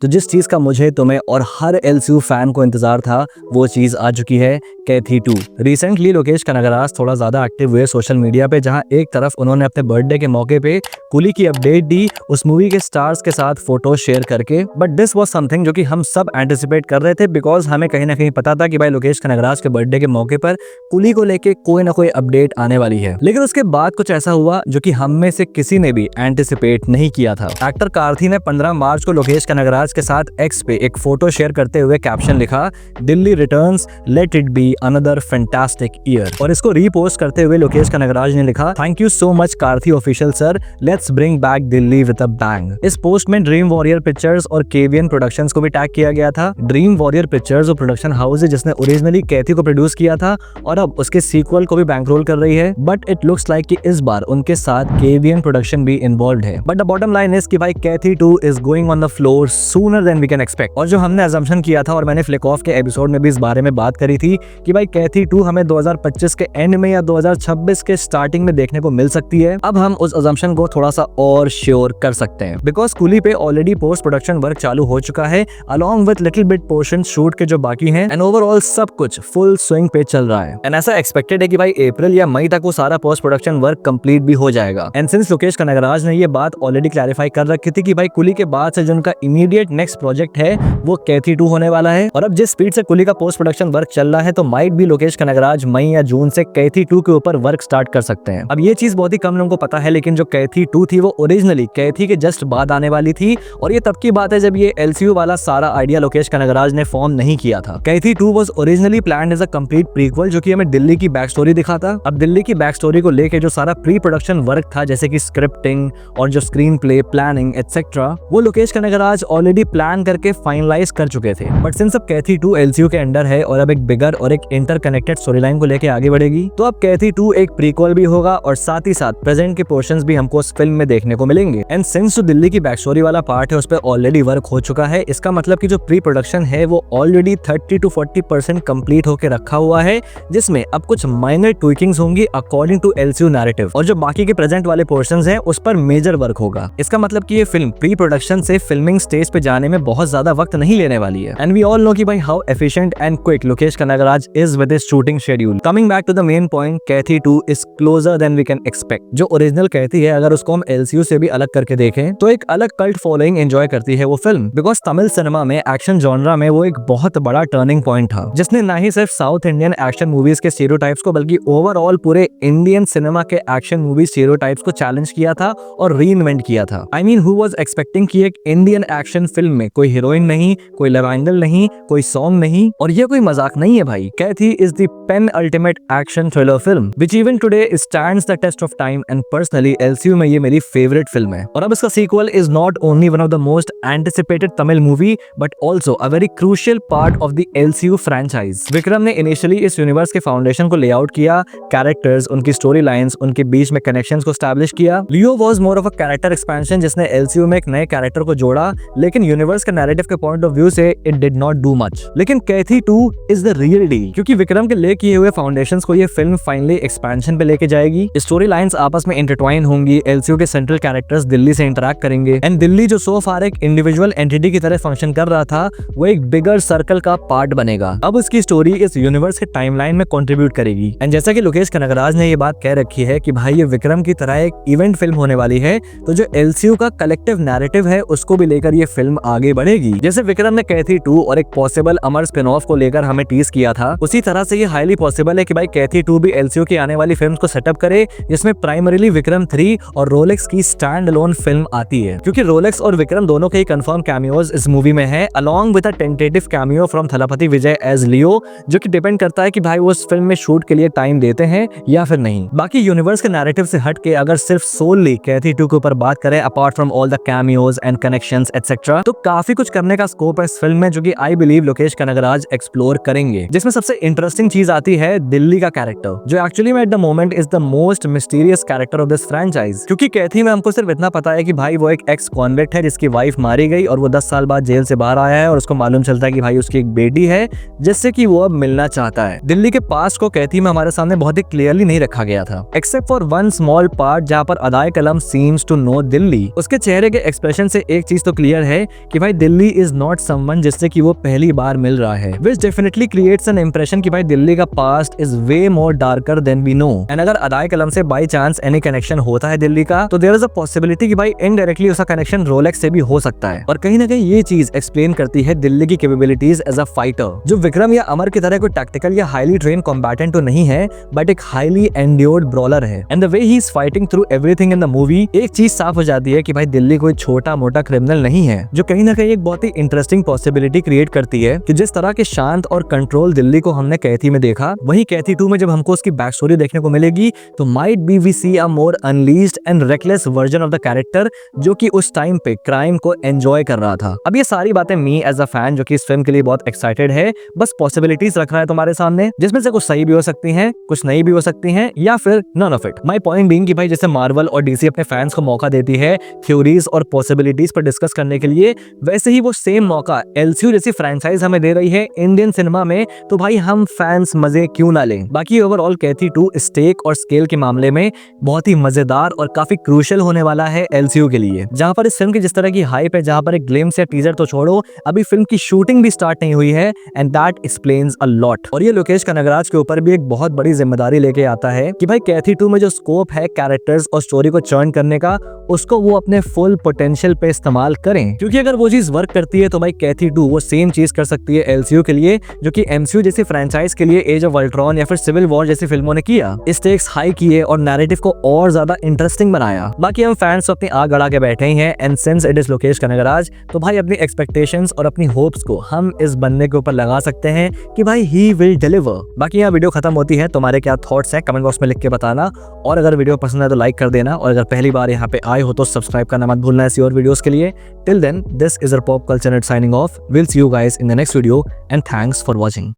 तो जिस चीज का मुझे, तुम्हें और हर एलसीयू फैन को इंतजार था वो चीज आ चुकी है, कैथी 2। रिसेंटली लोकेश कनगराज थोड़ा ज्यादा एक्टिव हुए सोशल मीडिया पे, जहां एक तरफ उन्होंने अपने बर्थडे के मौके पे कुली की अपडेट दी उस मूवी के स्टार्स के साथ फोटो शेयर करके। बट दिस वाज समथिंग जो कि हम सब एंटिसिपेट कर रहे थे, बिकॉज हमें कहीं ना कहीं पता था कि भाई लोकेश कनगराज के बर्थडे के मौके पर कुली को लेके कोई ना कोई अपडेट आने वाली है। लेकिन उसके बाद कुछ ऐसा हुआ जो कि हम में से किसी ने भी एंटिसिपेट नहीं किया था। एक्टर कार्थी ने 15 मार्च को लोकेश कनगराज के साथ एक्स पे एक फोटो शेयर करते हुए कैप्शन लिखा, Delhi returns, let it be another fantastic year. और इसको रीपोस्ट करते हुए लोकेश कनगराज ने लिखा, thank you so much Karthi official sir, let's bring back Delhi with a bang. इस पोस्ट में ड्रीम वॉरियर पिक्चर्स और केवीएन प्रोडक्शंस को भी टैग किया गया था। ड्रीम वॉरियर पिक्चर्स और प्रोडक्शन हाउस है जिसने ओरिजिनली कैथी को प्रोड्यूस किया था और अब उसके सीक्वल को भी बैंकरोल कर रही है। बट इट लुक्स लाइक कि इस बार उनके साथ केवीएन प्रोडक्शन भी इन्वॉल्व है। But the bottom line is कि भाई Kaithi 2 is going on the floor sooner than we can expect. और जो हमने अजम्पशन किया था और मैंने फ्लिक ऑफ के एपिसोड में भी इस बारे में बात करी थी कि भाई कैथी 2 हमें 2025 के एंड में या 2026 के स्टार्टिंग में देखने को मिल सकती है, अब हम उस अजम्पशन को थोड़ा सा और श्योर कर सकते हैं। बिकॉज कुली पे ऑलरेडी पोस्ट प्रोडक्शन वर्क चालू हो चुका है along with little bit portion shoot के जो बाकी हैं, एंड ओवरऑल सब कुछ फुल स्विंग पे चल रहा है। एंड ऐसा एक्सपेक्टेड है कि भाई अप्रैल या मई तक वो सारा पोस्ट प्रोडक्शन वर्क कंप्लीट भी हो जाएगा। एंड सिंस लोकेश कनगराज ने ये बात ऑलरेडी क्लैरिफाई कर रखी थी कि भाई कुली के बाद से जो उनका इमीडिएट नेक्स्ट प्रोजेक्ट है वो कैथी 2 होने वाला है, और अब जिस स्पीड से कुली का पोस्ट प्रोडक्शन वर्क चल रहा है तो माइट भी लोकेश कनगराज मई या जून से कैथी 2 के ऊपर वर्क स्टार्ट कर सकते हैं। अब ये चीज बहुत ही कम लोगों को पता है, लेकिन जो कैथी 2 थी वो ओरिजिनली कैथी के जस्ट बाद आने वाली थी, और ये तब की बात है जब ये एलसीयू वाला सारा आइडिया लोकेश कनगराज ने फॉर्म नहीं किया था। Kaithi 2 was originally planned as a complete prequel जो कि हमें दिल्ली की बैक स्टोरी दिखाता। अब दिल्ली की बैक स्टोरी को लेके जो सारा प्री प्रोडक्शन वर्क था, जैसे कि स्क्रिप्टिंग और जो स्क्रीन प्ले प्लानिंग एटसेट्रा, वो लोकेश कनगराज ऑलरेडी प्लान करके फाइनलाइज कर चुके थे। बट सिंस अब कैथी 2 एलसीयू के अंडर है और अब एक बिगर और एक इंटरकनेक्टेड स्टोरी लाइन को लेके आगे बढ़ेगी, तो अब कैथी 2 एक प्रीक्वल भी होगा और साथ ही साथ प्रेजेंट के पोर्शंस भी हमको उस फिल्म में देखने को मिलेंगे। एंड सिंस जो दिल्ली की बैक स्टोरी वाला पार्ट है उस पर ऑलरेडी वर्क हो चुका है, इसका मतलब कि जो प्री प्रोडक्शन है वो ऑलरेडी 30 to 40% कंप्लीट होकर रखा हुआ है, जिसमें अब कुछ माइनर ट्विकिंग्स होंगी अकॉर्डिंग टू एलसीयू नैरेटिव, और जो बाकी के प्रेजेंट वाले पोर्शंस हैं उस पर मेजर वर्क होगा। इसका मतलब कि ये फिल्म प्री प्रोडक्शन से फिल्मिंग स्टेज पे जाने में बहुत ज्यादा वक्त नहीं लेने वाली है। एंड वी ऑल नो कि भाई how efficient and quick Lokesh Kanagaraj is with his shooting schedule. Coming back to the main point, Kaithi 2 is closer than we can expect. जो ओरिजिनल कैथी है अगर उसको हम एलसीयू से भी अलग करके देखें तो एक अलग कल्ट फॉलोइंग एंजॉय करती है वो फिल्म, बिकॉज तमिल सिनेमा में एक्शन जॉनरा में वो एक बहुत बड़ा टर्निंग पॉइंट था, जिसने ना ही सिर्फ साउथ इंडियन एक्शन मूवीज के स्टीरियोटाइप्स को बल्कि ओवरऑल पूरे इंडियन सिनेमा के एक्शन मूवी स्टीरियोटाइप्स को चैलेंज किया था और रीइन्वेंट किया था। I mean who was expecting कि एक इंडियन एक्शन फिल्म में कोई हीरोइन नहीं, कोई लव एंगल नहीं, कोई सॉन्ग नहीं, और ये कोई मजाक नहीं है भाई। Kaithi is the penultimate action thriller film which even today stands the test of time, and personally LCU में ये मेरी फेवरेट फिल्म है। और अब इसका sequel is not only one of the most anticipated Tamil movie but also a very crucial part of the LCU franchise. Vikram ने initially इस universe के फाउंडेशन को लेआउट किया, कैरेक्टर्स, उनकी स्टोरी लाइंस, उनके बीच में कनेक्शंस को एस्टैब्लिश किया। Leo was more of a character expansion जिसने एलसीयू में एक नए कैरेक्टर को जोड़ा, लेकिन यूनिवर्स के नैरेटिव के पॉइंट ऑफ व्यू से it did not do much. लेकिन कैथी 2 इज द रियल डील, क्योंकि विक्रम के ले किए हुए फाउंडेशंस को ये फिल्म फाइनली एक्सपेंशन पे लेके जाएगी। स्टोरी लाइंस आपस में इंटरट्वाइन होंगी, एलसीयू के सेंट्रल कैरेक्टर्स दिल्ली से इंटरैक्ट करेंगे, एंड दिल्ली जो सो फार एक इंडिविजुअल एंटिटी की तरह फंक्शन कर रहा था वो एक बिगर सर्कल का पार्ट बनेगा। अब उसकी स्टोरी इस यूनिवर्स के टाइमलाइन में कंट्रीब्यूट करेगी। एंड जैसा कि लोकेश कनगराज ने ये बात कह रखी है कि भाई ये विक्रम की तरह एक इवेंट फिल्म होने वाली है, तो जो एलसीयू का कलेक्टिव नैरेटिव है उसको भी लेकर ये फिल्म आगे बढ़ेगी। जैसे विक्रम ने कैथी 2 और एक पॉसिबल अमर स्पिन ऑफ को लेकर हमें टीज किया था, उसी तरह से ये हाईली पॉसिबल है कि भाई कैथी 2 भी एलसीयू की आने वाली फिल्म्स को सेटअप करे, जिसमें प्राइमरीली विक्रम 3 और रोलेक्स की स्टैंड अलोन फिल्म आती है, क्योंकि रोलेक्स और विक्रम दोनों के ही कंफर्म कैमियोज इस मूवी में है, along with a tentative cameo from Thalapathy Vijay as Leo, जो कि डिपेंड करता है कि भाई वो उस फिल्म में शूट के लिए टाइम देते हैं या फिर नहीं। बाकी यूनिवर्स के नैरेटिव से हट के अगर सिर्फ सोलली कैथी 2 के ऊपर बात करें, apart from all the cameos and connections etcetera, तो काफी कुछ करने का स्कोप है इस फिल्म में, जो कि I believe Lokesh Kanagaraj explore करेंगे। जिसमें सबसे इंटरेस्टिंग चीज आती है दिल्ली का कैरेक्टर, जो एक्चुअली में at the moment is the most mysterious character of this franchise. क्योंकि कैथी में हमको सिर्फ इतना पता है कि भाई वो एक एक्स कॉन्विक्ट है जिसकी वाइफ मारी गई और वो 10 साल बाद जेल से बाहर आया है, और उसको मालूम चलता है कि भाई उसकी एक बेटी है जिससे कि वो अब मिलना चाहता है। दिल्ली के पास्ट को कैथी में हमारे सामने बहुत ही क्लियरली नहीं रखा गया था, except for one small part जहाँ पर अदाए कलम सीम्स टू नो दिल्ली। उसके चेहरे के एक्सप्रेशन से एक चीज तो क्लियर है कि भाई दिल्ली इज नॉट समवन जिससे कि वो पहली बार मिल रहा है, which definitely creates an impression कि भाई दिल्ली का past is way more darker than we know. And अगर अदाए कलम से बाई चांस एनी कनेक्शन होता है दिल्ली का, तो देयर इज अ पॉसिबिलिटी कि भाई इनडायरेक्टली उसका कनेक्शन रोलेक्स से भी हो सकता है। और कहीं ना कहीं ये चीज एक्सप्लेन करती है दिल्ली की कैपेबिलिटीज एज अ फाइटर, जो विक्रम या अमर की तरह कोई टैक्टिकल या हाईली ट्रेन कॉम्बैटेंट तो नहीं है, बट एक हाईली एंड्योर्ड ब्रॉलर है। And the way he is fighting through everything in the movie, एक चीज साफ हो जाती है कि भाई दिल्ली कोई छोटा मोटा क्रिमिनल नहीं है, जो कहीं ना कहीं एक बहुत ही इंटरेस्टिंग पॉसिबिलिटी क्रिएट करती है कि जिस तरह के शांत और कंट्रोल दिल्ली को हमने कैथी में देखा, वही कैथी 2 में जब हमको उसकी बैक स्टोरी देखने को मिलेगी, तो might be we see a more unleashed and reckless version of the character, जो कि उस टाइम पे क्राइम को एंजॉय कर रहा था। अब ये सारी बातें मी एज अ फैन जो कि इस फिल्म के लिए बहुत एक्साइटेड है, बस पॉसिबिलिटीज रख रहा है तुम्हारे सामने, जिसमें से कुछ सही भी हो सकती हैं, कुछ नहीं भी हो सकती हैं, या फिर none of it. My point being कि भाई जैसे मार्वल और डीसी अपने फैंस को मौका देती है थ्योरीज और पॉसिबिलिटीज पर डिस्कस करने के लिए, वैसे ही वो सेम मौका एलसीयू जैसी फ्रेंचाइज हमें दे रही है इंडियन सिनेमा में, तो भाई हम फैंस मजे क्यों ना लें। बाकी ओवरऑल कैथी 2 स्टेक और स्केल के मामले में बहुत ही मजेदार और काफी क्रूशियल होने वाला है एलसीयू के लिए। जहां पर इस फिल्म की जिस तरह की हाइप है, जहां पर एक ग्लिम्स या टीजर तो छोड़ो, अभी फिल्म की शूटिंग भी स्टार्ट नहीं हुई है, and that explains a lot. और ये लोकेश कनगराज के ऊपर भी एक बहुत बड़ी जिम्मेदारी लेके आता है कि भाई कैथी 2 में जो स्कोप है कैरेक्टर्स और स्टोरी को चर्न करने का, उसको वो अपने फुल पोटेंशियल पे इस्तेमाल करें, क्योंकि अगर वो चीज वर्क करती है तो भाई कैथी 2 वो सेम चीज कर सकती है एलसीयू के लिए, जो कि एमसीयू जैसी फ्रेंचाइज के लिए एज ऑफ अल्ट्रॉन या फिर सिविल वॉर जैसी फिल्मों ने किया। स्टेक्स हाई किए और नैरेटिव को और ज्यादा इंटरेस्टिंग बनाया। बाकी हम फैंस तो अपनी आग अड़ा के बैठे ही हैं, and since it is Lokesh Kanagaraj, तो भाई अपनी एक्सपेक्टेशंस और अपनी होप्स को हम इस बंदे के ऊपर लगा सकते हैं कि भाई ही विल डिलीवर। बाकी यहाँ वीडियो खत्म होती है, तुम्हारे क्या थॉट्स हैं कमेंट बॉक्स में लिख के बताना, और अगर वीडियो पसंद है तो लाइक कर देना, और अगर पहली बार यहाँ पे आए हो तो सब्सक्राइब करना मत भूलना ऐसी और वीडियोस के लिए। Till then, this is a pop culture net signing off. Will see you guys in the next video, and thanks for watching.